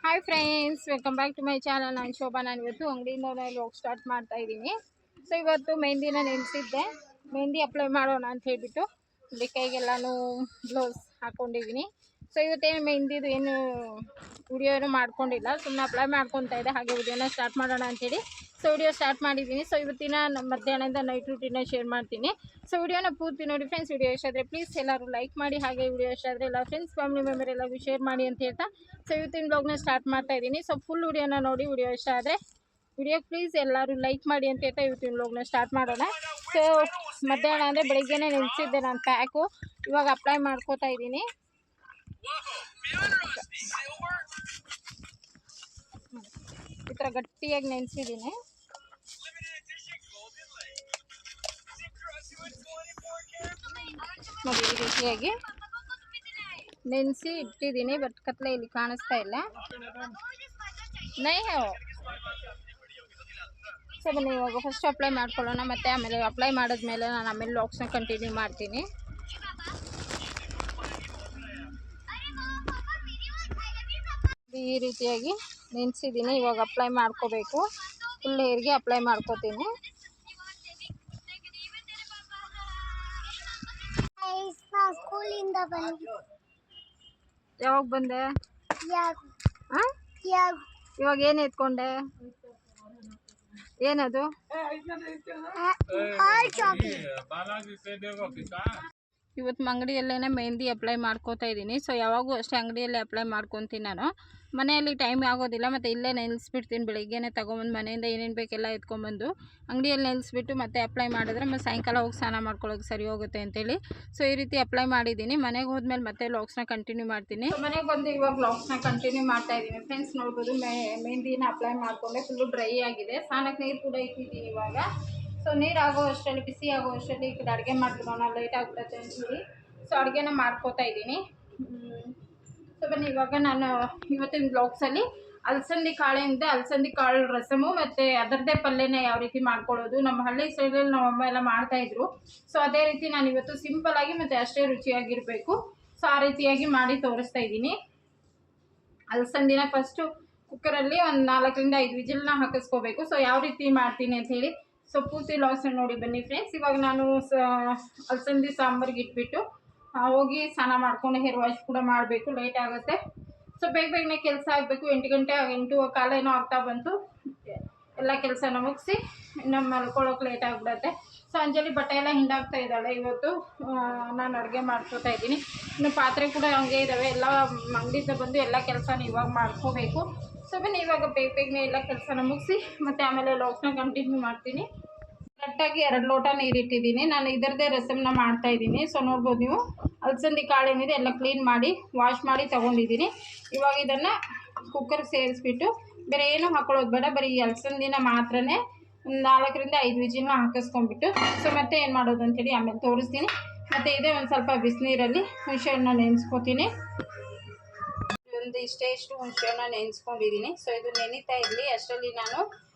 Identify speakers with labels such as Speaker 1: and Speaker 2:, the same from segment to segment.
Speaker 1: Hi friends, welcome back to my channel. ನಾನು ಶೋಭಾ. ನಾನು ಇವತ್ತು ಅಂಗಡಿಯಿಂದ ಹೋಗಿ ಸ್ಟಾರ್ಟ್ ಮಾಡ್ತಾ ಇದ್ದೀನಿ. ಸೊ ಇವತ್ತು ಮೆಹಂದಿನ ನೆನೆಸಿದ್ದೆ. ಮೆಹಂದಿ ಅಪ್ಲೈ ಮಾಡೋಣ ಅಂತ ಹೇಳಿಬಿಟ್ಟು ಇಲ್ಲಿ ಕೈಗೆಲ್ಲನೂ ಗ್ಲೌಸ್ ಹಾಕ್ಕೊಂಡಿದ್ದೀನಿ. ಸೊ ಇವತ್ತೇನು ಮೆಹಂದಿದು ಏನು ವಿಡಿಯೋ ಏನೂ ಮಾಡ್ಕೊಂಡಿಲ್ಲ, ಸುಮ್ಮನೆ ಅಪ್ಲೈ ಮಾಡ್ಕೊತಾ ಇದ್ದೆ. ಹಾಗೆ ವಿಡಿಯೋನ ಸ್ಟಾರ್ಟ್ ಮಾಡೋಣ ಅಂಥೇಳಿ ಸೊ ವಿಡಿಯೋ ಸ್ಟಾರ್ಟ್ ಮಾಡಿದ್ದೀನಿ. ಸೊ ಇವತ್ತಿನ ಮಧ್ಯಾಹ್ನದಿಂದ ನೈಟ್ ರೂಟೀನ ಶೇರ್ ಮಾಡ್ತೀನಿ. ಸೊ ವಿಡಿಯೋನ ಪೂರ್ತಿ ನೋಡಿ ಫ್ರೆಂಡ್ಸ್. ವಿಡಿಯೋ ಇಷ್ಟ ಆದರೆ ಪ್ಲೀಸ್ ಎಲ್ಲರೂ ಲೈಕ್ ಮಾಡಿ, ಹಾಗೆ ವಿಡಿಯೋ ಇಷ್ಟ ಆದರೆ ಎಲ್ಲ ಫ್ರೆಂಡ್ಸ್ ಫ್ಯಾಮಿಲಿ ಮೆಂಬರ್ ಎಲ್ಲರಿಗೂ ಶೇರ್ ಮಾಡಿ ಅಂತ ಹೇಳ್ತಾ ಸೊ ಇವತ್ತಿನ ಬ್ಲಾಗ್ನ ಸ್ಟಾರ್ಟ್ ಮಾಡ್ತಾ ಇದ್ದೀನಿ. ಸೊ ಫುಲ್ ವಿಡಿಯೋನ ನೋಡಿ, ವಿಡಿಯೋ ಇಷ್ಟ ಆದರೆ ವಿಡಿಯೋ ಪ್ಲೀಸ್ ಎಲ್ಲರೂ ಲೈಕ್ ಮಾಡಿ ಅಂತ ಹೇಳ್ತಾ ಇವತ್ತಿನ ಬ್ಲಾಗ್ನ ಸ್ಟಾರ್ಟ್ ಮಾಡೋಣ. ಸೊ ಮಧ್ಯಾಹ್ನ ಅಂದರೆ ಬೆಳಿಗ್ಗೆನೇ ನೆನೆಸಿದ್ದೆ ನಾನು ಪ್ಯಾಕು, ಇವಾಗ ಅಪ್ಲೈ ಮಾಡ್ಕೋತಾ ಇದ್ದೀನಿ. ಈ ಥರ ಗಟ್ಟಿಯಾಗಿ ನೆನೆಸಿದ್ದೀನಿ. ನೋಡಿ ಈ ರೀತಿಯಾಗಿ ನೆನೆಸಿ ಇಟ್ಟಿದ್ದೀನಿ. ಬಟ್ ಕತ್ಲೆ ಇಲ್ಲಿ ಕಾಣಿಸ್ತಾ ಇಲ್ಲ. ಸೊ ಬನ್ನಿ ಇವಾಗ ಫಸ್ಟ್ ಅಪ್ಲೈ ಮಾಡ್ಕೊಳ್ಳೋಣ, ಮತ್ತು ಆಮೇಲೆ ಅಪ್ಲೈ ಮಾಡಿದ್ಮೇಲೆ ನಾನು ಆಮೇಲೆ ಲಾಕ್ಸ್ನ ಕಂಟಿನ್ಯೂ ಮಾಡ್ತೀನಿ. ಈ ರೀತಿಯಾಗಿ ನೆನೆಸಿದ್ದೀನಿ. ಇವಾಗ ಅಪ್ಲೈ ಮಾಡ್ಕೋಬೇಕು. ಫುಲ್ ಹೇರ್ಗೆ ಅಪ್ಲೈ ಮಾಡ್ಕೋತೀನಿ. ಯಾವಾಗ ಬಂದೆ? ಇವಾಗ ಏನು ಎತ್ಕೊಂಡೆ? ಏನದು? ಇವತ್ತು ಅಂಗಡಿಯಲ್ಲೇ ಮೆಹಂದಿ ಅಪ್ಲೈ ಮಾಡ್ಕೋತಾ ಇದ್ದೀನಿ. ಸೊ ಯಾವಾಗೂ ಅಷ್ಟೇ ಅಂಗಡಿಯಲ್ಲೇ ಅಪ್ಲೈ ಮಾಡ್ಕೊತೀನಿ ನಾನು. ಮನೆಯಲ್ಲಿ ಟೈಮ್ ಆಗೋದಿಲ್ಲ, ಮತ್ತು ಇಲ್ಲೇ ನೆನೆಸ್ಬಿಡ್ತೀನಿ. ಬೆಳಿಗ್ಗೆನೇ ತೊಗೊಂಬಂದು ಮನೆಯಿಂದ ಏನೇನು ಬೇಕೆಲ್ಲ ಎತ್ಕೊಂಬಂದು ಅಂಗಡಿಯಲ್ಲಿ ನೆನೆಸ್ಬಿಟ್ಟು ಮತ್ತೆ ಅಪ್ಲೈ ಮಾಡಿದ್ರೆ ಮತ್ತು ಸಾಯಂಕಾಲ ಹೋಗಿ ಸ್ನಾನ ಮಾಡ್ಕೊಳ್ಳೋಕೆ ಸರಿ ಹೋಗುತ್ತೆ ಅಂತೇಳಿ ಸೊ ಈ ರೀತಿ ಅಪ್ಲೈ ಮಾಡಿದ್ದೀನಿ. ಮನೆಗೆ ಹೋದ್ಮೇಲೆ ಮತ್ತೆ ವ್ಲಾಗ್ಸ್ನ ಕಂಟಿನ್ಯೂ ಮಾಡ್ತೀನಿ. ಮನೆಗೆ ಬಂದು ಇವಾಗ ವ್ಲಾಗ್ಸ್ನ ಕಂಟಿನ್ಯೂ ಮಾಡ್ತಾ ಇದ್ದೀನಿ. ಫ್ರೆಂಡ್ಸ್ ನೋಡ್ಬೋದು, ಮೆಹಂದಿನ ಅಪ್ಲೈ ಮಾಡಿಕೊಂಡೆ. ಫುಲ್ಲು ಡ್ರೈ ಆಗಿದೆ. ಸ್ನಾನಕ್ಕೆ ನೀರು ಕೂಡ ಇಟ್ಟಿದ್ದೀನಿ ಇವಾಗ. ಸೊ ನೀರು ಆಗೋ ಅಷ್ಟರಲ್ಲಿ, ಬಿಸಿ ಆಗೋ ಅಷ್ಟರಲ್ಲಿ ಈ ಕಡೆ ಅಡುಗೆ ಮಾಡ್ಬಿಡೋಣ, ಲೇಟ್ ಆಗಿಬಿಡುತ್ತೆ ಅಂತೇಳಿ ಸೊ ಅಡುಗೆನ ಮಾಡ್ಕೋತಾ ಇದ್ದೀನಿ. ಸೊ ಬನ್ನಿ ಇವಾಗ ನಾನು ಇವತ್ತಿನ ಬ್ಲಾಗ್ಸಲ್ಲಿ ಅಲಸಂದಿ ಕಾಳಿಂದ ಅಲಸಂದಿ ಕಾಳು ರಸಮು ಮತ್ತು ಅದರದ್ದೇ ಪಲ್ಯನ ಯಾವ ರೀತಿ ಮಾಡ್ಕೊಳ್ಳೋದು, ನಮ್ಮ ಹಳ್ಳಿ ಸೈಡಲ್ಲಿ ನಮ್ಮ ಅಮ್ಮ ಎಲ್ಲ ಮಾಡ್ತಾಯಿದ್ರು. ಸೊ ಅದೇ ರೀತಿ ನಾನು ಇವತ್ತು ಸಿಂಪಲ್ಲಾಗಿ ಮತ್ತು ಅಷ್ಟೇ ರುಚಿಯಾಗಿರಬೇಕು ಸೊ ಆ ರೀತಿಯಾಗಿ ಮಾಡಿ ತೋರಿಸ್ತಾ ಇದ್ದೀನಿ. ಅಲಸಂದಿನ ಫಸ್ಟು ಕುಕ್ಕರಲ್ಲಿ ಒಂದು 4ರಿಂದ 5 ವಿಜಿಲ್ನ ಹಾಕಿಸ್ಕೋಬೇಕು. ಸೊ ಯಾವ ರೀತಿ ಮಾಡ್ತೀನಿ ಅಂಥೇಳಿ ಸೊ ಪೂರ್ತಿ ಲಾಸ್ನ ನೋಡಿ ಬನ್ನಿ ಫ್ರೆಂಡ್ಸ್. ಇವಾಗ ನಾನು ಅಲಸಂದಿ ಸಾಂಬಾರಿಗೆ ಇಟ್ಬಿಟ್ಟು ಹೋಗಿ ಸ್ನಾನ ಮಾಡ್ಕೊಂಡು ಹೇರ್ ವಾಶ್ ಕೂಡ ಮಾಡಬೇಕು, ಲೇಟ್ ಆಗುತ್ತೆ. ಸೊ ಬೇಗನೆ ಕೆಲಸ ಆಗಬೇಕು. 8 ಗಂಟೆ 8:15 ಏನೋ ಆಗ್ತಾ ಬಂತು. ಎಲ್ಲ ಕೆಲಸನ ಮುಗಿಸಿ ಇನ್ನು ಮಲ್ಕೊಳ್ಳೋಕೆ ಲೇಟ್ ಆಗಿಬಿಡುತ್ತೆ. ಸೊ ಅಂಜಲಿ ಬಟ್ಟೆ ಎಲ್ಲ ಹಿಂಡಾಗ್ತಾ ಇದ್ದಾಳೆ. ಇವತ್ತು ನಾನು ಅಡುಗೆ ಮಾಡ್ಕೋತಾ ಇದ್ದೀನಿ. ಇನ್ನು ಪಾತ್ರೆ ಕೂಡ ಹಂಗೆ ಇದ್ದಾವೆ. ಎಲ್ಲ ಅಂಗಡಿಯಿಂದ ಬಂದು ಎಲ್ಲ ಕೆಲಸನ ಇವಾಗ ಮಾಡ್ಕೋಬೇಕು. ಸೊ ಬನ್ನಿ ಇವಾಗ ಬೇಗನೆ ಎಲ್ಲ ಕೆಲಸನ ಮುಗಿಸಿ ಮತ್ತು ಆಮೇಲೆ ಲಾಗ್ಸ್ನ ಕಂಟಿನ್ಯೂ ಮಾಡ್ತೀನಿ. ಕರೆಕ್ಟಾಗಿ 2 ಲೋಟ ನೀರಿಟ್ಟಿದ್ದೀನಿ. ನಾನು ಇದರದ್ದೇ ರಸಮ್ನ ಮಾಡ್ತಾಯಿದ್ದೀನಿ. ಸೊ ನೋಡ್ಬೋದು ನೀವು, ಅಲಸಂದಿ ಕಾಳೇನಿದೆ ಎಲ್ಲ ಕ್ಲೀನ್ ಮಾಡಿ ವಾಶ್ ಮಾಡಿ ತೊಗೊಂಡಿದ್ದೀನಿ. ಇವಾಗ ಇದನ್ನು ಕುಕ್ಕರ್ಗೆ ಸೇರಿಸ್ಬಿಟ್ಟು ಬೇರೆ ಏನೂ ಹಾಕೊಳ್ಳೋದು ಬೇಡ, ಬರೀ ಅಲಸಂದಿನ ಮಾತ್ರನೇ 4ರಿಂದ 5 ವಿಜಿಲ್ನ ಹಾಕಿಸ್ಕೊಂಡ್ಬಿಟ್ಟು ಸೊ ಮತ್ತೆ ಏನು ಮಾಡೋದು ಅಂಥೇಳಿ ಆಮೇಲೆ ತೋರಿಸ್ತೀನಿ. ಮತ್ತು ಇದೇ ಒಂದು ಸ್ವಲ್ಪ ಬಿಸಿನೀರಲ್ಲಿ ಹುಣಸೆಹಣ್ಣು ನೆನೆಸ್ಕೊತೀನಿ. ಒಂದು ಇಷ್ಟು ಹುಣಸೆಹಣ್ಣು ನೆನೆಸ್ಕೊಂಡಿದ್ದೀನಿ. ಸೊ ಇದು ನೆನೀತಾ ಇರಲಿ. ಅಷ್ಟರಲ್ಲಿ ನಾನು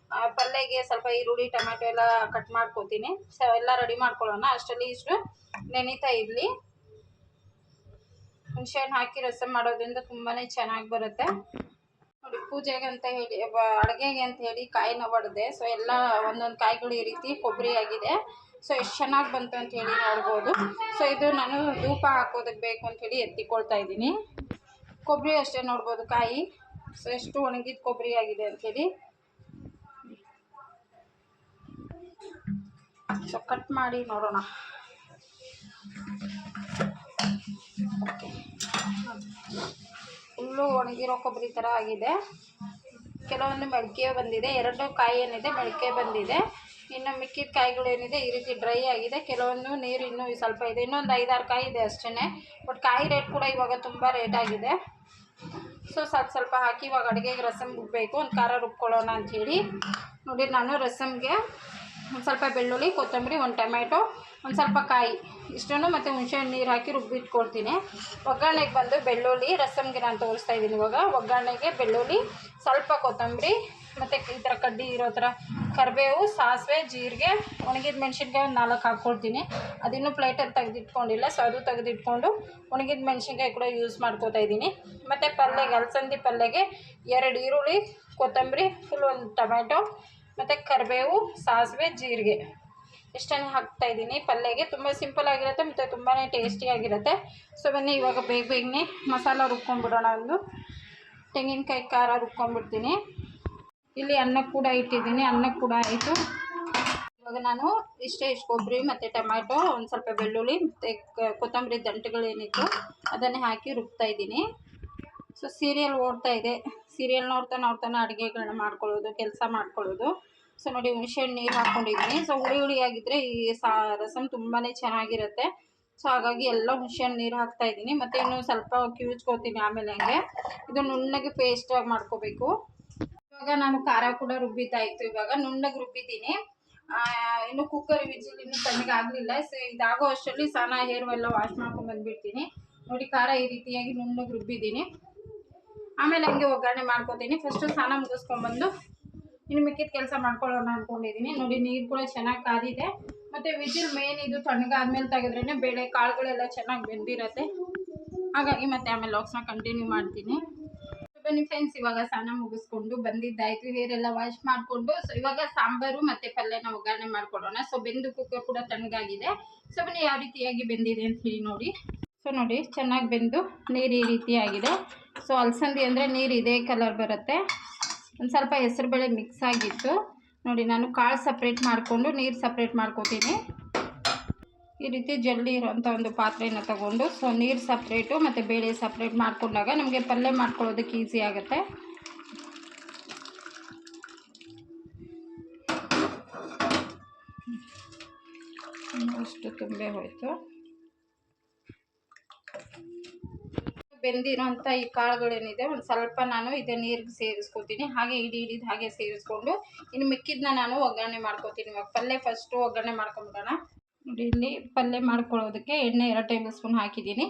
Speaker 1: ಪಲ್ಯಗೆ ಸ್ವಲ್ಪ ಈರುಳ್ಳಿ ಟೊಮೆಟೊ ಎಲ್ಲ ಕಟ್ ಮಾಡ್ಕೊತೀನಿ. ಸೊ ಎಲ್ಲ ರೆಡಿ ಮಾಡ್ಕೊಳ್ಳೋಣ. ಅಷ್ಟರಲ್ಲಿ ಇಷ್ಟು ನೆನೀತಾ ಇರಲಿ. ಹುಣಸೆಹಣ್ಣು ಹಾಕಿ ರಸಮ್ ಮಾಡೋದ್ರಿಂದ ತುಂಬಾ ಚೆನ್ನಾಗಿ ಬರುತ್ತೆ. ನೋಡಿ, ಪೂಜೆಗೆ ಅಂತ ಹೇಳಿ ಅಡುಗೆಗೆ ಅಂತ ಹೇಳಿ ಕಾಯಿನ ಒಡೆದೆ. ಸೊ ಎಲ್ಲ ಒಂದೊಂದು ಕಾಯಿಗಳು ಈ ರೀತಿ ಕೊಬ್ಬರಿ ಆಗಿದೆ. ಸೊ ಎಷ್ಟು ಚೆನ್ನಾಗಿ ಬಂತು ಅಂತ ಹೇಳಿ ನೋಡ್ಬೋದು. ಸೊ ಇದು ನಾನು ಧೂಪ ಹಾಕೋದಕ್ಕೆ ಬೇಕು ಅಂಥೇಳಿ ಎತ್ತಿಕೊಳ್ತಾ ಇದ್ದೀನಿ. ಕೊಬ್ಬರಿ ಅಷ್ಟೇ ನೋಡ್ಬೋದು, ಕಾಯಿ ಸೊ ಎಷ್ಟು ಒಣಗಿದ ಕೊಬ್ಬರಿ ಆಗಿದೆ ಅಂಥೇಳಿ. ಸೊ ಕಟ್ ಮಾಡಿ ನೋಡೋಣ. ಓಕೆ, ಫುಲ್ಲು ಒಣಗಿರೋ ಕೊಬ್ಬರಿ ಥರ ಆಗಿದೆ. ಕೆಲವೊಂದು ಮೊಳಕೆ ಬಂದಿದೆ. 2 ಕಾಯಿ ಏನಿದೆ ಮೊಳಕೆ ಬಂದಿದೆ. ಇನ್ನು ಮಿಕ್ಕಿದ ಕಾಯಿಗಳು ಏನಿದೆ ಈ ರೀತಿ ಡ್ರೈ ಆಗಿದೆ. ಕೆಲವೊಂದು ನೀರು ಇನ್ನೂ ಸ್ವಲ್ಪ ಇದೆ. ಇನ್ನೊಂದು 5-6 ಕಾಯಿ ಇದೆ ಅಷ್ಟೇ. ಬಟ್ ಕಾಯಿ ರೇಟ್ ಕೂಡ ಇವಾಗ ತುಂಬ ರೇಟ್ ಆಗಿದೆ. ಸೊ ಸ್ವಲ್ಪ ಹಾಕಿ ಇವಾಗ ಅಡುಗೆಗೆ ರಸಮ್ ರುಬ್ಬಬೇಕು. ಒಂದು ಖಾರ ರುಬ್ಕೊಳ್ಳೋಣ ಅಂಥೇಳಿ ನೋಡಿ. ನಾನು ರಸಮ್ಗೆ ಒಂದು ಸ್ವಲ್ಪ ಬೆಳ್ಳುಳ್ಳಿ, ಕೊತ್ತಂಬರಿ, ಒಂದು ಟೊಮೆಟೊ, ಒಂದು ಸ್ವಲ್ಪ ಕಾಯಿ ಇಷ್ಟನ್ನು ಮತ್ತು ಹುಣಸೆಹಣ್ಣು ನೀರು ಹಾಕಿ ರುಬ್ಬಿಟ್ಕೊಳ್ತೀನಿ. ಒಗ್ಗರಣೆಗೆ ಬಂದು ಬೆಳ್ಳುಳ್ಳಿ, ರಸಮ್ಗೆ ನಾನು ತೋರಿಸ್ತಾ ಇದ್ದೀನಿ. ಇವಾಗ ಒಗ್ಗರಣೆಗೆ ಬೆಳ್ಳುಳ್ಳಿ, ಸ್ವಲ್ಪ ಕೊತ್ತಂಬರಿ, ಮತ್ತು ಈ ಥರ ಕಡ್ಡಿ ಇರೋ ಥರ ಕರಿಬೇವು, ಸಾಸಿವೆ, ಜೀರಿಗೆ, ಒಣಗಿದ ಮೆಣಸಿನ್ಕಾಯಿ ಒಂದು 4 ಹಾಕ್ಕೊಳ್ತೀನಿ. ಅದಿನ್ನೂ ಪ್ಲೇಟಲ್ಲಿ ತೆಗೆದಿಟ್ಕೊಂಡಿಲ್ಲ, ಸೊ ಅದು ತೆಗೆದಿಟ್ಕೊಂಡು ಒಣಗಿದ ಮೆಣಸಿನ್ಕಾಯಿ ಕೂಡ ಯೂಸ್ ಮಾಡ್ಕೋತಾ ಇದ್ದೀನಿ. ಮತ್ತು ಪಲ್ಯಗೆ ಅಲಸಂದಿ ಪಲ್ಯಗೆ 2 ಈರುಳ್ಳಿ, ಕೊತ್ತಂಬರಿ, ಫುಲ್ 1 ಟೊಮ್ಯಾಟೊ ಮತ್ತು ಕರಿಬೇವು, ಸಾಸಿವೆ, ಜೀರಿಗೆ ಇಷ್ಟನ್ನೇ ಹಾಕ್ತಾಯಿದ್ದೀನಿ. ಪಲ್ಯಗೆ ತುಂಬ ಸಿಂಪಲ್ ಆಗಿರುತ್ತೆ ಮತ್ತು ತುಂಬಾ ಟೇಸ್ಟಿಯಾಗಿರುತ್ತೆ. ಸೊ ಬನ್ನಿ ಇವಾಗ ಬೇಗನೆ ಮಸಾಲ ರುಬ್ಕೊಂಡ್ಬಿಡೋಣ. ಒಂದು ತೆಂಗಿನಕಾಯಿ ಖಾರ ರುಬ್ಕೊಂಡ್ಬಿಡ್ತೀನಿ. ಇಲ್ಲಿ ಅನ್ನ ಕೂಡ ಇಟ್ಟಿದ್ದೀನಿ, ಅನ್ನ ಕೂಡ ಆಯಿತು. ಇವಾಗ ನಾನು ಇಷ್ಟು ಕೊಬ್ಬರಿ ಮತ್ತು ಟೊಮ್ಯಾಟೊ, ಒಂದು ಸ್ವಲ್ಪ ಬೆಳ್ಳುಳ್ಳಿ ಮತ್ತು ಕೊತ್ತಂಬರಿ ದಂಟುಗಳೇನಿತ್ತು ಅದನ್ನೇ ಹಾಕಿ ರುಬ್ತಾ ಇದ್ದೀನಿ. ಸೊ ಸೀರಿಯಲ್ ಓಡ್ತಾ ಇದೆ, ಸೀರಿಯಲ್ ನೋಡ್ತಾ ಅಡುಗೆಗಳನ್ನ ಮಾಡ್ಕೊಳ್ಳೋದು, ಕೆಲಸ ಮಾಡ್ಕೊಳ್ಳೋದು. ಸೊ ನೋಡಿ ಹುಣಸೆಹಣ್ಣು ನೀರು ಹಾಕ್ಕೊಂಡಿದ್ದೀನಿ. ಸೊ ಹುಳಿಯಾಗಿದ್ದರೆ ಈ ರಸಮ್ ತುಂಬಾ ಚೆನ್ನಾಗಿರುತ್ತೆ. ಸೊ ಹಾಗಾಗಿ ಎಲ್ಲ ಹುಣಸೆಹಣ್ಣು ನೀರು ಹಾಕ್ತಾಯಿದ್ದೀನಿ. ಮತ್ತು ಇನ್ನೂ ಸ್ವಲ್ಪ ಕಿವುಚ್ಕೋತೀನಿ. ಆಮೇಲೆ ಹಂಗೆ ಇದು ನುಣ್ಣಗೆ ಪೇಸ್ಟಾಗಿ ಮಾಡ್ಕೋಬೇಕು. ಇವಾಗ ನಾನು ಖಾರ ಕೂಡ ರುಬ್ಬಿದ್ದಾಯಿತು. ಇವಾಗ ನುಣ್ಣಗೆ ರುಬ್ಬಿದ್ದೀನಿ. ಇನ್ನು ಕುಕ್ಕರ್ ವಿಜಿಲ್ ಇನ್ನೂ ತಣ್ಣಗಾಗಲಿಲ್ಲ. ಸೊ ಇದಾಗೋ ಅಷ್ಟರಲ್ಲಿ ಸ್ನಾನ ಹೇರು ಎಲ್ಲ ವಾಶ್ ಮಾಡ್ಕೊಂಡು ಬಂದುಬಿಡ್ತೀನಿ. ನೋಡಿ ಖಾರ ಈ ರೀತಿಯಾಗಿ ನುಣ್ಣಗೆ ರುಬ್ಬಿದ್ದೀನಿ. ಆಮೇಲೆ ಹಂಗೆ ಒಗ್ಗರಣೆ ಮಾಡ್ಕೋತೀನಿ. ಫಸ್ಟು ಸ್ನಾನ ಮುಗಿಸ್ಕೊಂಡ್ಬಂದು ಇನ್ನು ಮಿಕ್ಕಿದ ಕೆಲಸ ಮಾಡ್ಕೊಳ್ಳೋಣ ಅಂದ್ಕೊಂಡಿದ್ದೀನಿ. ನೋಡಿ ನೀರು ಕೂಡ ಚೆನ್ನಾಗಿ ಕಾದಿದೆ. ಮತ್ತು ವಿಜಿಲ್ ಮೇನ್ ಇದು ತಣ್ಣಗಾದ್ಮೇಲೆ ತೆಗೆದ್ರೇ ಬೇಳೆ ಕಾಳುಗಳೆಲ್ಲ ಚೆನ್ನಾಗಿ ಬೆಂದಿರುತ್ತೆ. ಹಾಗಾಗಿ ಮತ್ತೆ ಆಮೇಲೆ ಲಾಗ್ಸ್ನ ಕಂಟಿನ್ಯೂ ಮಾಡ್ತೀನಿ. ಬನ್ನಿ ಫ್ರೆಂಡ್ಸ್, ಇವಾಗ ಸ್ನಾನ ಮುಗಿಸ್ಕೊಂಡು ಬಂದಿದ್ದಾಯಿತು, ಹೇರೆಲ್ಲ ವಾಶ್ ಮಾಡಿಕೊಂಡು. ಸೊ ಇವಾಗ ಸಾಂಬಾರು ಮತ್ತು ಪಲ್ಯನ ಒಗ್ಗರಣೆ ಮಾಡ್ಕೊಳ್ಳೋಣ. ಸೊ ಬೆಂದು ಕುಕ್ಕರ್ ಕೂಡ ತಣ್ಣಗಾಗಿದೆ. ಸೊ ಬನ್ನಿ ಯಾವ ರೀತಿಯಾಗಿ ಬೆಂದಿದೆ ಅಂತ ಹೇಳಿ ನೋಡಿ. ಸೊ ನೋಡಿ ಚೆನ್ನಾಗಿ ಬೆಂದು ನೀರು ಈ ರೀತಿಯಾಗಿದೆ. ಸೊ ಅಲಸಂದಿ ಅಂದರೆ ನೀರು ಇದೇ ಕಲರ್ ಬರುತ್ತೆ. ಒಂದು ಸ್ವಲ್ಪ ಹೆಸರುಬೇಳೆ ಮಿಕ್ಸ್ ಆಗಿತ್ತು. ನೋಡಿ ನಾನು ಕಾಳು ಸಪ್ರೇಟ್ ಮಾಡಿಕೊಂಡು ನೀರು ಸಪ್ರೇಟ್ ಮಾಡ್ಕೋತೀನಿ. ಈ ರೀತಿ ಜಲ್ದಿ ಇರೋಂಥ ಒಂದು ಪಾತ್ರೆಯನ್ನು ತಗೊಂಡು ಸೊ ನೀರು ಸಪ್ರೇಟು ಮತ್ತು ಬೇಳೆ ಸಪ್ರೇಟ್ ಮಾಡ್ಕೊಂಡಾಗ ನಮಗೆ ಪಲ್ಯ ಮಾಡ್ಕೊಳ್ಳೋದಕ್ಕೆ ಈಸಿ ಆಗುತ್ತೆ. ಅಷ್ಟು ತುಂಬೆ ಹೋಯಿತು. ಬೆಂದಿರೋಂಥ ಈ ಕಾಳುಗಳೇನಿದೆ ಒಂದು ಸ್ವಲ್ಪ ನಾನು ಇದೇ ನೀರಿಗೆ ಸೇರಿಸ್ಕೊತೀನಿ. ಹಾಗೆ ಇಡೀ ಹಾಗೆ ಸೇರಿಸ್ಕೊಂಡು ಇನ್ನು ಮಿಕ್ಕಿದ್ನ ನಾನು ಒಗ್ಗರಣೆ ಮಾಡ್ಕೊತೀನಿ. ಇವಾಗ ಪಲ್ಯ ಫಸ್ಟು ಒಗ್ಗರಣೆ ಮಾಡ್ಕೊಂಬಿಡೋಣ. ನೋಡಿ ಇಲ್ಲಿ ಪಲ್ಯ ಮಾಡ್ಕೊಳ್ಳೋದಕ್ಕೆ ಎಣ್ಣೆ 2 ಟೇಬಲ್ ಸ್ಪೂನ್ ಹಾಕಿದ್ದೀನಿ.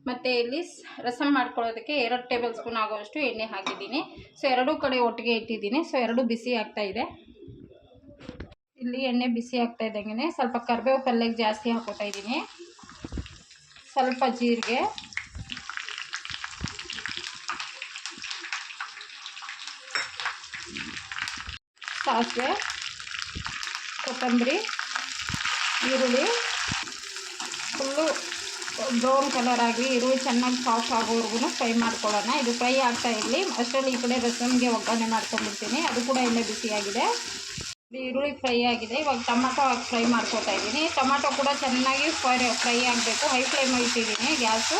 Speaker 1: ಮತ್ತು ಇಲ್ಲಿ ರಸಮ್ ಮಾಡ್ಕೊಳ್ಳೋದಕ್ಕೆ 2 ಟೇಬಲ್ ಸ್ಪೂನ್ ಆಗೋಷ್ಟು ಎಣ್ಣೆ ಹಾಕಿದ್ದೀನಿ. ಸೊ ಎರಡೂ ಕಡೆ ಒಟ್ಟಿಗೆ ಇಟ್ಟಿದ್ದೀನಿ. ಸೊ ಎರಡೂ ಬಿಸಿ ಆಗ್ತಾಯಿದೆ. ಇಲ್ಲಿ ಎಣ್ಣೆ ಬಿಸಿ ಆಗ್ತಾ ಇದ್ದಂಗೆ ಸ್ವಲ್ಪ ಕರಿಬೇವು ಪಲ್ಯಕ್ಕೆ ಜಾಸ್ತಿ ಹಾಕೋತಾ ಇದ್ದೀನಿ. ಸ್ವಲ್ಪ ಜೀರಿಗೆ, ಸಾಸಿವೆ, ಕೊತ್ತಂಬರಿ, ಈರುಳ್ಳಿ ಫುಲ್ಲು ಬ್ರೌನ್ ಕಲರ್ ಆಗಿ ಈರುಳ್ಳಿ ಚೆನ್ನಾಗಿ ಸಾಫ್ಟ್ ಆಗೋವರೆಗೂ ಫ್ರೈ ಮಾಡ್ಕೊಳ್ಳೋಣ. ಇದು ಫ್ರೈ ಆಗ್ತಾ ಇರಲಿ. ಅಷ್ಟರಲ್ಲಿ ಈ ಕಡೆ ರಸಮ್ಗೆ ಒಗ್ಗರಣೆ ಮಾಡ್ಕೊಂಡ್ಬಿಡ್ತೀನಿ. ಅದು ಕೂಡ ಎಣ್ಣೆ ಬಿಸಿಯಾಗಿದೆ. ಈರುಳ್ಳಿ ಫ್ರೈ ಆಗಿದೆ. ಇವಾಗ ಟೊಮಾಟೊ ಹಾಕಿ ಫ್ರೈ ಮಾಡ್ಕೊತಾ ಇದ್ದೀನಿ. ಟೊಮಾಟೊ ಕೂಡ ಚೆನ್ನಾಗಿ ಫ್ರೈ ಆಗಬೇಕು. ಹೈ ಫ್ಲೇಮಲ್ಲಿ ಇಟ್ಟಿದ್ದೀನಿ ಗ್ಯಾಸು.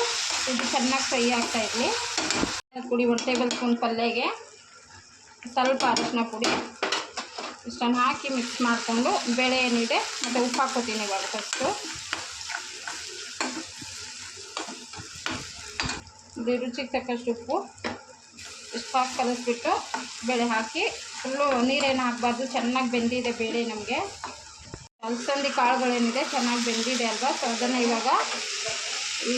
Speaker 1: ಇದು ಚೆನ್ನಾಗಿ ಫ್ರೈ ಆಗ್ತಾ ಇರಲಿ. ಪುಡಿ 1 ಟೇಬಲ್ ಸ್ಪೂನ್ ಪಲ್ಯಗೆ ಸ್ವಲ್ಪ ಅರಿಶಿನ ಪುಡಿ ಇಷ್ಟನ್ನು ಹಾಕಿ ಮಿಕ್ಸ್ ಮಾಡಿಕೊಂಡು ಬೇಳೆ ಏನಿದೆ ಮತ್ತು ಉಪ್ಪು ಹಾಕ್ಕೋತೀನಿ. ಇವಾಗ ಫಸ್ಟು ಇದು ರುಚಿಗೆ ತಕ್ಕಷ್ಟು ಉಪ್ಪು ಇಷ್ಟು ಹಾಕಿ ಕಲಿಸ್ಬಿಟ್ಟು ಬೇಳೆ ಹಾಕಿ ಫುಲ್ಲು ನೀರೇನು ಹಾಕಬಾರ್ದು. ಚೆನ್ನಾಗಿ ಬೆಂದಿದೆ ಬೇಳೆ. ನಮಗೆ ಅಲಸಂದಿ ಕಾಳುಗಳೇನಿದೆ ಚೆನ್ನಾಗಿ ಬೆಂದಿದೆ ಅಲ್ವಾ. ಸೊ ಅದನ್ನು ಇವಾಗ ಈ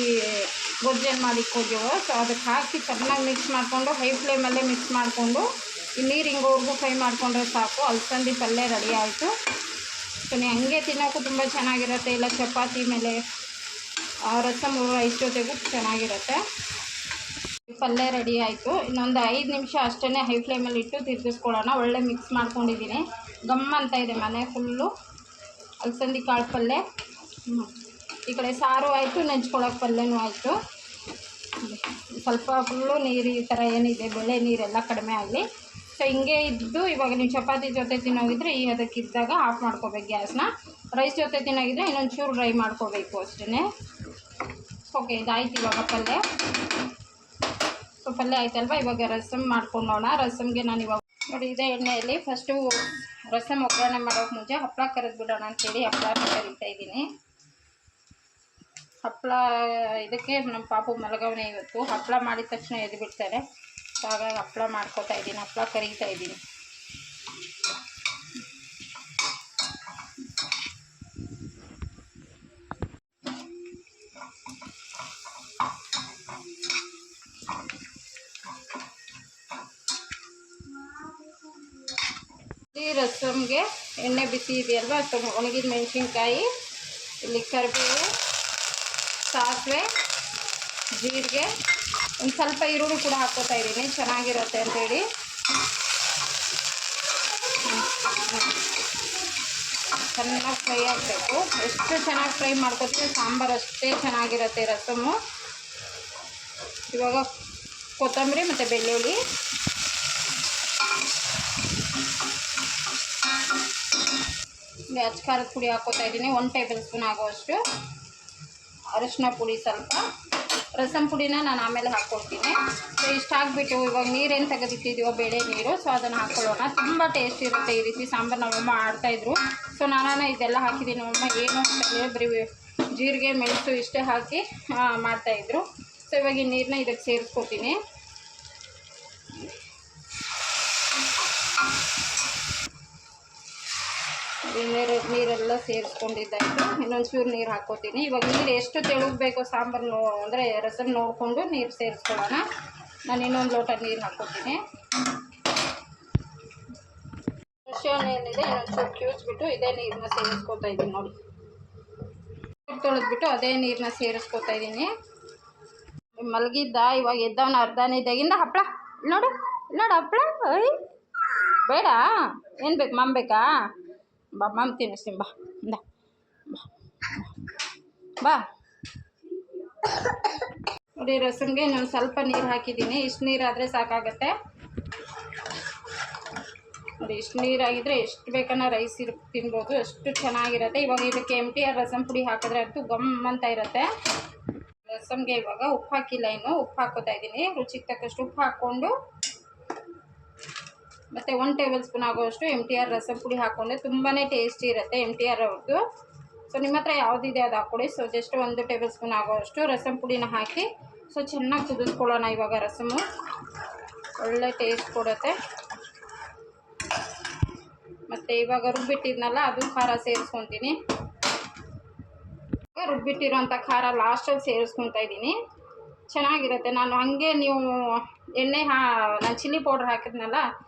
Speaker 1: ಗೊಜ್ಜೇನು ಮಾಡಿಕ್ಕೋತೀವೋ ಸೊ ಅದಕ್ಕೆ ಹಾಕಿ ಚೆನ್ನಾಗಿ ಮಿಕ್ಸ್ ಮಾಡಿಕೊಂಡು ಹೈ ಫ್ಲೇಮಲ್ಲೇ ಮಿಕ್ಸ್ ಮಾಡಿಕೊಂಡು ಈ ನೀರು ಹಿಂಗೋವರೆಗೂ ಫ್ರೈ ಮಾಡಿಕೊಂಡ್ರೆ ಸಾಕು. ಅಲಸಂದಿ ಪಲ್ಯ ರೆಡಿ ಆಯಿತು. ಸೊ ನೀವು ಹಂಗೆ ತಿನ್ನೋಕ್ಕೂ ತುಂಬ ಚೆನ್ನಾಗಿರುತ್ತೆ. ಇಲ್ಲ ಚಪಾತಿ ಮೇಲೆ ರಸಮ್ ರೈಸ್ ಜೊತೆಗೂ ಚೆನ್ನಾಗಿರುತ್ತೆ. ಪಲ್ಯ ರೆಡಿ ಆಯಿತು. ಇನ್ನೊಂದು 5 ನಿಮಿಷ ಅಷ್ಟೇ ಹೈ ಫ್ಲೇಮಲ್ಲಿ ಇಟ್ಟು ತಿರ್ಗಿಸ್ಕೊಳ್ಳೋಣ. ಒಳ್ಳೆ ಮಿಕ್ಸ್ ಮಾಡ್ಕೊಂಡಿದ್ದೀನಿ. ಗಮ್ ಅಂತ ಇದೆ ಮನೆ ಫುಲ್ಲು. ಅಲಸಂದಿ ಕಾಳು ಪಲ್ಯ ಈ ಕಡೆ ಸಾರು ಆಯಿತು, ನೆಂಚ್ಕೊಳ್ಳೋಕೆ ಪಲ್ಯನೂ ಆಯಿತು. ಸ್ವಲ್ಪ ಫುಲ್ಲು ನೀರು ಈ ಥರ ಏನಿದೆ ಬೇಳೆ ನೀರೆಲ್ಲ ಕಡಿಮೆ ಆಗಲಿ. ಸೊ ಹಿಂಗೆ ಇದ್ದು ಇವಾಗ ನೀವು ಚಪಾತಿ ಜೊತೆ ತಿನ್ನೋಗಿದ್ರೆ ಈ ಅದಕ್ಕಿದ್ದಾಗ ಆಫ್ ಮಾಡ್ಕೋಬೇಕು ಗ್ಯಾಸ್ನ. ರೈಸ್ ಜೊತೆ ತಿನ್ನೋಗಿದ್ರೆ ಇನ್ನೊಂದು ಚೂರು ಡ್ರೈ ಮಾಡ್ಕೋಬೇಕು ಅಷ್ಟೇ. ಓಕೆ ಇದಾಯ್ತು ಇವಾಗ ಪಲ್ಯ. ಸೊ ಪಲ್ಯ ಆಯ್ತಲ್ವ. ಇವಾಗ ರಸಮ್ ಮಾಡ್ಕೊಂಡೋಣ. ರಸಮ್ಗೆ ನಾನು ಇವಾಗ ನೋಡಿ ಇದೇ ಎಣ್ಣೆಯಲ್ಲಿ ಫಸ್ಟು ರಸಮ್ ಒಗ್ಗರಣೆ ಮಾಡೋಕೆ ಮುಂಚೆ ಹಪ್ಪಳ ಕರೆದ್ಬಿಡೋಣ ಅಂತೇಳಿ ಹಪ್ಪಳನ ಕರಿತಾ ಇದ್ದೀನಿ. ಹಪ್ಪಳ ಇದಕ್ಕೆ ನಮ್ಮ ಪಾಪು ಮಲಗವನೇ ಇವತ್ತು. ಹಪ್ಪಳ ಮಾಡಿದ ತಕ್ಷಣ ಎದ್ದು ಬಿಡ್ತಾರೆ. ಸೊ ಹಾಗಾಗಿ ಹಪ್ಪಳ ಮಾಡ್ಕೋತಾ ಇದ್ದೀನಿ, ಹಪ್ಪಳ ಕರಿತಾ ಇದ್ದೀನಿ. ಈ ರಸಮ್ಗೆ ಎಣ್ಣೆ ಬಿಸಿ ಇದೆಯಲ್ವ, ಒಣಗಿದ ಮೆಣಸಿನ್ಕಾಯಿ, ಇಲ್ಲಿ ಕರಿಬೇವು, ಸಾಸಿವೆ, ಜೀರಿಗೆ, ಒಂದು ಸ್ವಲ್ಪ ಈರುಳ್ಳಿ ಕೂಡ ಹಾಕ್ಕೋತಾ ಇದ್ದೀನಿ, ಚೆನ್ನಾಗಿರುತ್ತೆ ಅಂತೇಳಿ. ಚೆನ್ನಾಗಿ ಫ್ರೈ ಆಗಬೇಕು. ಎಷ್ಟು ಚೆನ್ನಾಗಿ ಫ್ರೈ ಮಾಡ್ಕೊತೀವಿ ಸಾಂಬಾರು ಅಷ್ಟೇ ಚೆನ್ನಾಗಿರುತ್ತೆ ರಸಮ್ಮು. ಇವಾಗ ಕೊತ್ತಂಬರಿ ಮತ್ತು ಬೆಳ್ಳುಳ್ಳಿ, ಅಚ್ಚ ಖಾರದ ಪುಡಿ ಹಾಕ್ಕೋತಾ ಇದ್ದೀನಿ, 1 ಟೇಬಲ್ ಸ್ಪೂನ್ ಆಗುವಷ್ಟು. ಅರಿಶಿನ ಪುಡಿ ಸ್ವಲ್ಪ, ರಸಮ್ ಪುಡಿನ ನಾನು ಆಮೇಲೆ ಹಾಕ್ಕೊಳ್ತೀನಿ. ಸೊ ಇಷ್ಟು ಹಾಕ್ಬಿಟ್ಟು ಇವಾಗ ನೀರೇನು ತೆಗೆದಿಟ್ಟಿದ್ದೀವೋ ಬೇಳೆ ನೀರು, ಸೊ ಅದನ್ನು ಹಾಕ್ಕೊಳ್ಳೋಣ. ತುಂಬ ಟೇಸ್ಟ್ ಇರುತ್ತೆ ಈ ರೀತಿ ಸಾಂಬಾರು. ನಮ್ಮಮ್ಮ ಆಡ್ತಾಯಿದ್ರು. ಸೊ ನಾನು ಇದೆಲ್ಲ ಹಾಕಿದ್ದೀನಿ. ನಮ್ಮಮ್ಮ ಏನು ಅಂತಂದರೆ ಬರೀ ಜೀರಿಗೆ, ಮೆಣಸು ಇಷ್ಟೇ ಹಾಕಿ ಮಾಡ್ತಾಯಿದ್ರು. ಸೊ ಇವಾಗ ಈ ನೀರನ್ನ ಇದಕ್ಕೆ ಸೇರಿಸ್ಕೊತೀನಿ. ನೀರೆಲ್ಲ ಸೇರಿಸ್ಕೊಂಡಿದ್ದಾಯಿತು. ಇನ್ನೊಂಚೂರು ನೀರು ಹಾಕ್ಕೋತೀನಿ. ಇವಾಗ ನೀರು ಎಷ್ಟು ತೆಳುಗಬೇಕೋ ಸಾಂಬಾರು ಅಂದರೆ ರಸಮ್ ನೋಡಿಕೊಂಡು ನೀರು ಸೇರಿಸ್ಕೊಳ್ಳೋಣ. ನಾನು ಇನ್ನೊಂದು ಲೋಟ ನೀರು ಹಾಕ್ಕೋತೀನಿ. ಹುಣಸೆಹಣ್ಣು ಏನಿದೆ ಇನ್ನೊಂಚೂರು ಕಿವುಚ್ಬಿಟ್ಟು ಇದೇ ನೀರನ್ನ ಸೇರಿಸ್ಕೊತಾ ಇದ್ದೀನಿ. ನೋಡಿ, ತೊಳೆದ್ಬಿಟ್ಟು ಅದೇ ನೀರನ್ನ ಸೇರಿಸ್ಕೊತಾ ಇದ್ದೀನಿ. ಮಲಗಿದ್ದ, ಇವಾಗ ಎದ್ದವನ ಅರ್ಧನಿದ್ದಾಗಿಂದ ಹಪ್ಪಳ ನೋಡು ನೋಡು ಹಪ್ಪಳ. ಬೇಡ, ಏನು ಬೇಕು? ಮಮ್ಮ ಬೇಕಾ? ಬಾ, ಮಮ್ಮ ತಿನ್ನಿಸ್ತೀನಿ. ಬಾ ಇಂದ ಬಾ. ನೋಡಿ, ರಸಮ್ಗೆ ಇನ್ನೊಂದು ಸ್ವಲ್ಪ ನೀರು ಹಾಕಿದ್ದೀನಿ. ಇಷ್ಟು ನೀರಾದರೆ ಸಾಕಾಗತ್ತೆ. ನೋಡಿ, ಇಷ್ಟು ನೀರಾಗಿದ್ದರೆ ಎಷ್ಟು ಬೇಕನ್ನ ರೈಸ್ ತಿನ್ಬೋದು, ಅಷ್ಟು ಚೆನ್ನಾಗಿರುತ್ತೆ. ಇವಾಗ ಇದಕ್ಕೆ MTR ರಸಮ್ ಪುಡಿ ಹಾಕಿದ್ರೆ ಅಂತೂ ಗಮ್ ಅಂತ ಇರುತ್ತೆ. ರಸಮ್ಗೆ ಇವಾಗ ಉಪ್ಪು ಹಾಕಿಲ್ಲ, ಇನ್ನು ಉಪ್ಪು ಹಾಕೋತಾ ಇದ್ದೀನಿ. ರುಚಿಗೆ ತಕ್ಕಷ್ಟು ಉಪ್ಪು ಹಾಕ್ಕೊಂಡು ಮತ್ತು 1 ಟೇಬಲ್ ಸ್ಪೂನ್ ಆಗೋಷ್ಟು MTR ರಸಮ್ ಪುಡಿ ಹಾಕ್ಕೊಂಡ್ರೆ ತುಂಬಾ ಟೇಸ್ಟಿ ಇರುತ್ತೆ MTR ಅವ್ರದ್ದು. ಸೊ ನಿಮ್ಮ ಹತ್ರ ಯಾವುದಿದೆ ಅದು ಹಾಕ್ಕೊಡಿ. ಸೊ ಜಸ್ಟ್ 1 ಟೇಬಲ್ ಸ್ಪೂನ್ ಆಗೋಷ್ಟು ರಸಮ್ ಪುಡಿನ ಹಾಕಿ ಸೊ ಚೆನ್ನಾಗಿ ಕುದಿಸ್ಕೊಳ್ಳೋಣ. ಇವಾಗ ರಸಮು ಒಳ್ಳೆ ಟೇಸ್ಟ್ ಕೊಡುತ್ತೆ. ಮತ್ತು ಇವಾಗ ರುಬ್ಬಿಟ್ಟಿದ್ನಲ್ಲ ಅದು ಖಾರ ಸೇರಿಸ್ಕೊತೀನಿ. ರುಬ್ಬಿಟ್ಟಿರೋಂಥ ಖಾರ ಲಾಸ್ಟಲ್ಲಿ ಸೇರಿಸ್ಕೊತಾ ಇದ್ದೀನಿ. ಚೆನ್ನಾಗಿರುತ್ತೆ. ನಾನು ಹಾಗೆ ನೀವು ನಾನು ಚಿಲ್ಲಿ ಪೌಡ್ರ್ ಹಾಕಿದ್ನಲ್ಲ,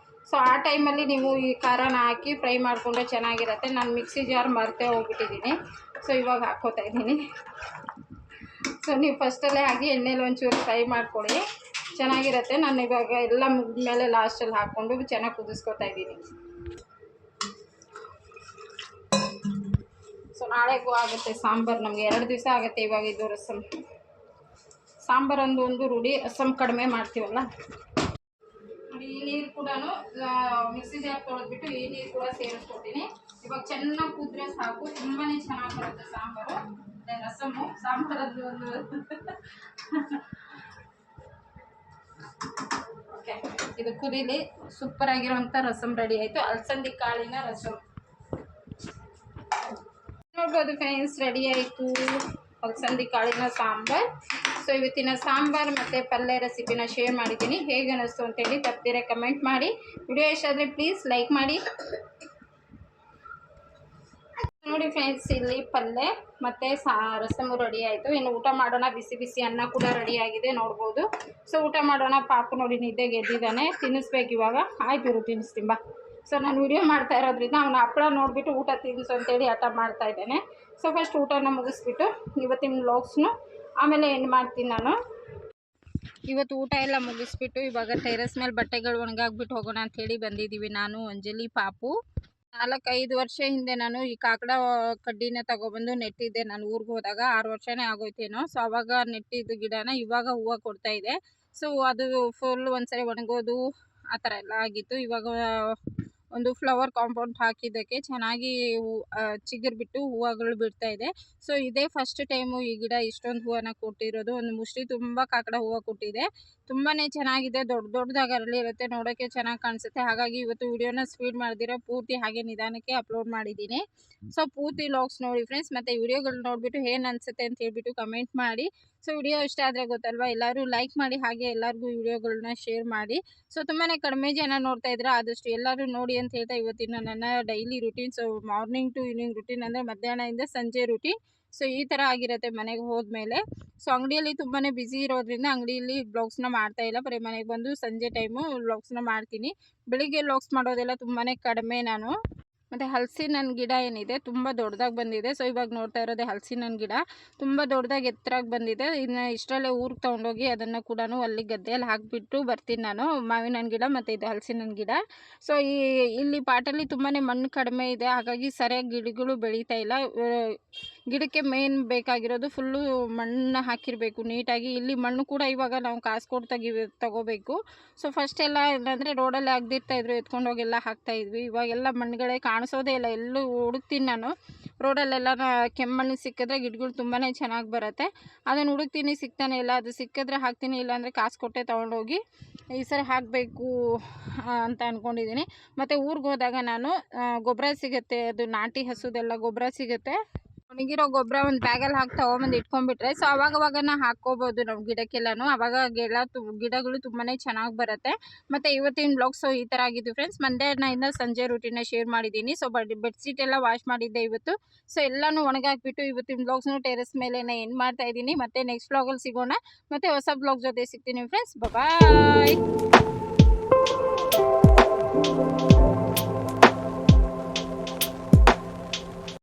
Speaker 1: ಸೊ ಆ ಟೈಮಲ್ಲಿ ನೀವು ಈ ಖಾರನ ಹಾಕಿ ಫ್ರೈ ಮಾಡಿಕೊಂಡ್ರೆ ಚೆನ್ನಾಗಿರುತ್ತೆ. ನಾನು ಮಿಕ್ಸಿ ಜಾರ್ ಮರ್ತೇ ಹೋಗ್ಬಿಟ್ಟಿದ್ದೀನಿ. ಸೊ ಇವಾಗ ಹಾಕ್ಕೋತಾ ಇದ್ದೀನಿ. ಸೊ ನೀವು ಫಸ್ಟಲ್ಲೇ ಹಾಕಿ ಎಣ್ಣೆಲಿ ಒಂಚೂರು ಫ್ರೈ ಮಾಡ್ಕೊಳ್ಳಿ, ಚೆನ್ನಾಗಿರುತ್ತೆ. ನಾನು ಇವಾಗ ಎಲ್ಲ ಮುಗಿದ್ಮೇಲೆ ಲಾಸ್ಟಲ್ಲಿ ಹಾಕ್ಕೊಂಡು ಚೆನ್ನಾಗಿ ಕುದಿಸ್ಕೊತಾ ಇದ್ದೀನಿ. ಸೊ ನಾಳೆಗೂ ಆಗುತ್ತೆ ಸಾಂಬಾರು. ನಮಗೆ 2 ದಿವಸ ಆಗುತ್ತೆ ಇವಾಗ ಇದು ರಸಮ್ ಸಾಂಬಾರೊಂದು ಒಂದು ರೂಢಿ. ರಸಮ್ ಕಡಿಮೆ ಮಾಡ್ತೀವಲ್ಲ. ನೋಡಿ, ಈ ನೀರು ಕೂಡ ಮಿಕ್ಸಿ ಜಾರ್ ತೊಳೆದ್ಬಿಟ್ಟು ಈ ನೀರು ಕೂಡ ಸೇರಿಸ್ಕೊತೀನಿ. ಇವಾಗ ಚೆನ್ನಾಗಿ ಕುದ್ರೆ ಸಾಕು, ತುಂಬಾ ಚೆನ್ನಾಗಿ ಬರುತ್ತೆ ಸಾಂಬಾರು. ಅದೇ ರಸಮ್ಮು ಸಾಂಬಾರದ್ದು ಒಂದು ಓಕೆ. ಇದು ಕುದೀಲಿ. ಸೂಪರಾಗಿರೋಂಥ ರಸಮ್ ರೆಡಿ ಆಯಿತು. ಅಲಸಂದಿ ಕಾಳಿನ ರಸಮ್ ನೋಡ್ಬೋದು ಫ್ರೆಂಡ್ಸ್, ರೆಡಿ ಆಯಿತು ಅಲಸಂದಿ ಕಾಳಿನ ಸಾಂಬಾರು. ಸೊ ಇವತ್ತಿನ ಸಾಂಬಾರು ಮತ್ತು ಪಲ್ಯ ರೆಸಿಪಿನ ಶೇರ್ ಮಾಡಿದ್ದೀನಿ. ಹೇಗೆ ಅನ್ನಿಸ್ತು ಅಂತೇಳಿ ತಪ್ಪದಿರ ಕಮೆಂಟ್ ಮಾಡಿ. ವಿಡಿಯೋ ಇಷ್ಟ ಆದರೆ ಪ್ಲೀಸ್ ಲೈಕ್ ಮಾಡಿ. ನೋಡಿ ಫ್ರೆಂಡ್ಸ್, ಇಲ್ಲಿ ಪಲ್ಯ ಮತ್ತು ರಸಮು ರೆಡಿ ಆಯಿತು. ಇನ್ನು ಊಟ ಮಾಡೋಣ. ಬಿಸಿ ಬಿಸಿ ಅನ್ನ ಕೂಡ ರೆಡಿಯಾಗಿದೆ ನೋಡ್ಬೋದು. ಸೊ ಊಟ ಮಾಡೋಣ. ಪಾಪು ನೋಡಿ ನಿದ್ದೆಗೆ ಎದ್ದಿದ್ದಾನೆ, ತಿನ್ನಿಸ್ಬೇಕು ಇವಾಗ. ಆಯ್ತು ಇರು ತಿನ್ನಿಸ್ತೀನಿ ಬಾ. ಸೊ ನಾನು ವಿಡಿಯೋ ಮಾಡ್ತಾ ಇರೋದ್ರಿಂದ ಅವನು ಹಪ್ಪಳ ನೋಡಿಬಿಟ್ಟು ಊಟ ತಿನ್ನಿಸು ಅಂತೇಳಿ ಹಠ ಮಾಡ್ತಾ ಇದ್ದಾನೆ. ಸೊ ಫಸ್ಟ್ ಊಟನ ಮುಗಿಸ್ಬಿಟ್ಟು ಇವತ್ತಿನ ವ್ಲಾಗ್ಸ್ನು ಆಮೇಲೆ ಎಂಡ್ ಮಾಡ್ತೀನಿ ನಾನು. ಇವತ್ತು ಊಟ ಎಲ್ಲ ಮುಗಿಸ್ಬಿಟ್ಟು ಇವಾಗ ಟೆರೆಸ್ ಮೇಲೆ ಬಟ್ಟೆಗಳು ಒಣಗಾಕ್ಬಿಟ್ಟು ಹೋಗೋಣ ಅಂಥೇಳಿ ಬಂದಿದ್ದೀವಿ. ನಾನು, ಅಂಜಲಿ, ಪಾಪು. 4-5 ವರ್ಷ ಹಿಂದೆ ನಾನು ಈ ಕಾಕಡ ಕಡ್ಡಿನ ತಗೊಬಂದು ನೆಟ್ಟಿದ್ದೆ. ನಾನು ಊರಿಗೆ ಹೋದಾಗ 6 ವರ್ಷನೇ ಆಗೋಯ್ತೇನೋ. ಸೊ ಅವಾಗ ನೆಟ್ಟಿದ್ದು ಗಿಡನ ಇವಾಗ ಹೂವು ಕೊಡ್ತಾ ಇದೆ. ಸೊ ಅದು ಫುಲ್ ಒಂದ್ಸರಿ ಒಣಗೋದು ಆ ಥರ ಎಲ್ಲ ಆಗಿತ್ತು. ಇವಾಗ ಒಂದು ಫ್ಲವರ್ ಕಾಂಪೌಂಡ್ ಹಾಕಿದ್ದಕ್ಕೆ ಚೆನ್ನಾಗಿ ಚಿಗುರು ಬಿಟ್ಟು ಹೂವುಗಳು ಬಿಡ್ತಾ ಇದೆ. ಸೊ ಇದೇ ಫಸ್ಟ್ ಟೈಮು ಈ ಗಿಡ ಇಷ್ಟೊಂದು ಹೂವನ್ನು ಕೊಟ್ಟಿರೋದು. ಒಂದು ಮುಷ್ಟಿ ತುಂಬ ಕಾಕಡ ಹೂವು ಕೊಟ್ಟಿದೆ. ತುಂಬಾ ಚೆನ್ನಾಗಿದೆ. ದೊಡ್ಡದಾಗಿ ಅರಳಿರುತ್ತೆ, ನೋಡೋಕ್ಕೆ ಚೆನ್ನಾಗಿ ಕಾಣಿಸುತ್ತೆ. ಹಾಗಾಗಿ ಇವತ್ತು ವಿಡಿಯೋನ ಸ್ಪೀಡ್ ಮಾಡ್ದಿರ ಪೂರ್ತಿ ಹಾಗೆ ನಿಧಾನಕ್ಕೆ ಅಪ್ಲೋಡ್ ಮಾಡಿದ್ದೀನಿ. ಸೊ ಪೂರ್ತಿ ವ್ಲಾಗ್ಸ್ ನೋಡಿ ಫ್ರೆಂಡ್ಸ್. ಮತ್ತು ವಿಡಿಯೋಗಳು ನೋಡಿಬಿಟ್ಟು ಏನು ಅನಿಸುತ್ತೆ ಅಂತ ಹೇಳ್ಬಿಟ್ಟು ಕಮೆಂಟ್ ಮಾಡಿ. ಸೊ ವಿಡಿಯೋ ಇಷ್ಟ ಆದರೆ ಗೊತ್ತಲ್ವ, ಎಲ್ಲರೂ ಲೈಕ್ ಮಾಡಿ, ಹಾಗೆ ಎಲ್ಲರಿಗೂ ವಿಡಿಯೋಗಳನ್ನ ಶೇರ್ ಮಾಡಿ. ಸೊ ತುಂಬಾ ಕಡಿಮೆ ಜನ ನೋಡ್ತಾ ಇದ್ರೆ ಆದಷ್ಟು ಎಲ್ಲರೂ ನೋಡಿ ಅಂತ ಹೇಳ್ತಾ ಇವತ್ತಿನ ನನ್ನ daily routine. So morning to evening routine ಅಂದರೆ ಮಧ್ಯಾಹ್ನದಿಂದ ಸಂಜೆ ರುಟೀನ್. ಸೊ ಈ ಥರ ಆಗಿರುತ್ತೆ ಮನೆಗೆ ಹೋದ್ಮೇಲೆ. ಸೊ ಅಂಗಡಿಯಲ್ಲಿ ತುಂಬಾ ಬ್ಯುಸಿ ಇರೋದ್ರಿಂದ ಅಂಗಡಿಯಲ್ಲಿ ವ್ಲಾಗ್ಸ್ನ ಮಾಡ್ತಾಯಿಲ್ಲ, ಬರೀ ಮನೆಗೆ ಬಂದು ಸಂಜೆ ಟೈಮು ವ್ಲಾಗ್ಸ್ನ ಮಾಡ್ತೀನಿ. ಬೆಳಿಗ್ಗೆ ವ್ಲಾಗ್ಸ್ ಮಾಡೋದೆಲ್ಲ ತುಂಬಾ ಕಡಿಮೆ ನಾನು. ಮತ್ತು ಹಲಸಿನ ಹಣ್ಣು ಗಿಡ ಏನಿದೆ ತುಂಬ ದೊಡ್ಡದಾಗಿ ಬಂದಿದೆ. ಸೊ ಇವಾಗ ನೋಡ್ತಾ ಇರೋದೇ ಹಲಸಿನ ಹಣ್ಣು ಗಿಡ ತುಂಬ ದೊಡ್ಡದಾಗಿ ಎತ್ತರಾಗಿ ಬಂದಿದೆ. ಇನ್ನು ಇಷ್ಟರಲ್ಲೇ ಊರಿಗೆ ತೊಗೊಂಡೋಗಿ ಅದನ್ನು ಕೂಡ ಅಲ್ಲಿ ಗದ್ದೆಯಲ್ಲಿ ಹಾಕಿಬಿಟ್ಟು ಬರ್ತೀನಿ ನಾನು. ಮಾವಿನ ಹಣ್ಣು ಗಿಡ ಮತ್ತು ಇದು ಹಲಸಿನ ಹಣ್ಣು ಗಿಡ. ಸೊ ಇಲ್ಲಿ ಪಾಟಲ್ಲಿ ತುಂಬಾ ಮಣ್ಣು ಕಡಿಮೆ ಇದೆ, ಹಾಗಾಗಿ ಸರಿಯಾಗಿ ಗಿಡಗಳು ಬೆಳೀತಾ ಇಲ್ಲ. ಗಿಡಕ್ಕೆ ಮೇನ್ ಬೇಕಾಗಿರೋದು ಫುಲ್ಲು ಮಣ್ಣು ಹಾಕಿರಬೇಕು ನೀಟಾಗಿ. ಇಲ್ಲಿ ಮಣ್ಣು ಕೂಡ ಇವಾಗ ನಾವು ಕಾಸು ಕೊಟ್ಟು ತಗೋಬೇಕು. ಸೊ ಫಸ್ಟೆಲ್ಲ ಇಲ್ಲಾಂದರೆ ರೋಡಲ್ಲಿ ಆಗದಿರ್ತಾಯಿದ್ರು, ಎತ್ಕೊಂಡೋಗೆಲ್ಲ ಹಾಕ್ತಾಯಿದ್ವಿ. ಇವಾಗೆಲ್ಲ ಮಣ್ಣುಗಳೇ ಕಾಣಿಸೋದೇ ಇಲ್ಲ. ಎಲ್ಲೂ ಹುಡುಕ್ತೀನಿ ನಾನು, ರೋಡಲ್ಲೆಲ್ಲ ಕೆಮ್ಮಣ್ಣು ಸಿಕ್ಕಿದ್ರೆ ಗಿಡಗಳು ತುಂಬಾ ಚೆನ್ನಾಗಿ ಬರುತ್ತೆ. ಅದನ್ನು ಹುಡುಕ್ತೀನಿ, ಸಿಗ್ತಾನೆ ಇಲ್ಲ. ಅದು ಸಿಕ್ಕಿದ್ರೆ ಹಾಕ್ತೀನಿ, ಇಲ್ಲಾಂದರೆ ಕಾಸು ಕೊಟ್ಟೆ ತೊಗೊಂಡೋಗಿ ಈ ಸರಿ ಹಾಕಬೇಕು ಅಂತ ಅಂದ್ಕೊಂಡಿದ್ದೀನಿ. ಮತ್ತು ಊರಿಗೆ ಹೋದಾಗ ನಾನು ಗೊಬ್ಬರ ಸಿಗುತ್ತೆ, ಅದು ನಾಟಿ ಹಸುದೆಲ್ಲ ಗೊಬ್ಬರ ಸಿಗುತ್ತೆ. ಒಣಗಿರೋ ಗೊಬ್ಬರ ಒಂದು ಬ್ಯಾಗಲ್ಲಿ ಹಾಕಿ ತೊಗೊಂಬಂದು ಇಟ್ಕೊಂಡ್ಬಿಟ್ರೆ ಸೊ ಅವಾಗವಾಗ ಹಾಕ್ಕೋಬೋದು ನಾವು ಗಿಡಕ್ಕೆಲ್ಲನೂ. ಆವಾಗ ಗಿಡಗಳು ತುಂಬಾ ಚೆನ್ನಾಗಿ ಬರುತ್ತೆ. ಮತ್ತು ಇವತ್ತಿನ ಬ್ಲಾಗ್ ಸೊ ಈ ಥರ ಆಗಿದ್ದು ಫ್ರೆಂಡ್ಸ್. ಮಂಡ್ಯದಿಂದ ಸಂಜೆ ರೂಟೀನ ಶೇರ್ ಮಾಡಿದ್ದೀನಿ. ಸೊ ಬೆಡ್ಶೀಟ್ ಎಲ್ಲ ವಾಶ್ ಮಾಡಿದ್ದೆ ಇವತ್ತು. ಸೊ ಎಲ್ಲನೂ ಒಣಗಾಕ್ಬಿಟ್ಟು ಇವತ್ತಿನ ಬ್ಲಾಗ್ಸ್ನು ಟೆರೆಸ್ ಮೇಲೆ ಎಂಡ್ ಮಾಡ್ತಾ ಇದ್ದೀನಿ. ಮತ್ತು ನೆಕ್ಸ್ಟ್ ಬ್ಲಾಗಲ್ಲಿ ಸಿಗೋಣ, ಮತ್ತು ಹೊಸ ಬ್ಲಾಗ್ ಜೊತೆ ಸಿಗ್ತೀನಿ ಫ್ರೆಂಡ್ಸ್. ಬಾಯ್.